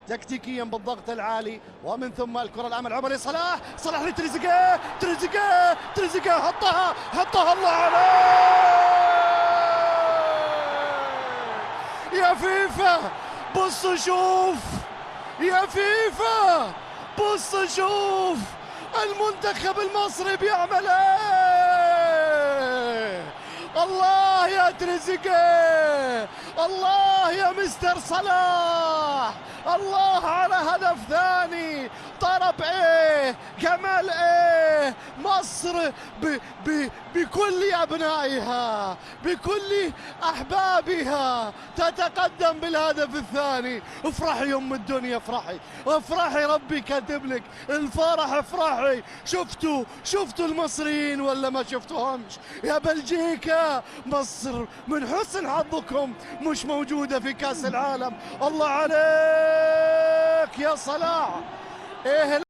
تكتيكيا بالضغط العالي، ومن ثم الكرة الأمام عمر صلاح، صلاح لتريزيجيه، تريزيجيه حطها الله عليه يا فيفا. بص شوف يا فيفا، بص شوف المنتخب المصري بيعمل ايه. الله يا تريزيجيه، الله يا مستر صلاح، الله على هدف ثاني. طرب ايه، جمال ايه. مصر بكل ابنائها، بكل احبابها تتقدم بالهدف الثاني. افرحي يا ام الدنيا، افرحي افرحي، ربي كاتب لك الفرح، افرحي. شفتوا المصريين ولا ما شفتوهمش؟ يا بلجيكا، مصر من حسن حظكم مش موجودة في كأس العالم. الله عليك يا صلاح. ايه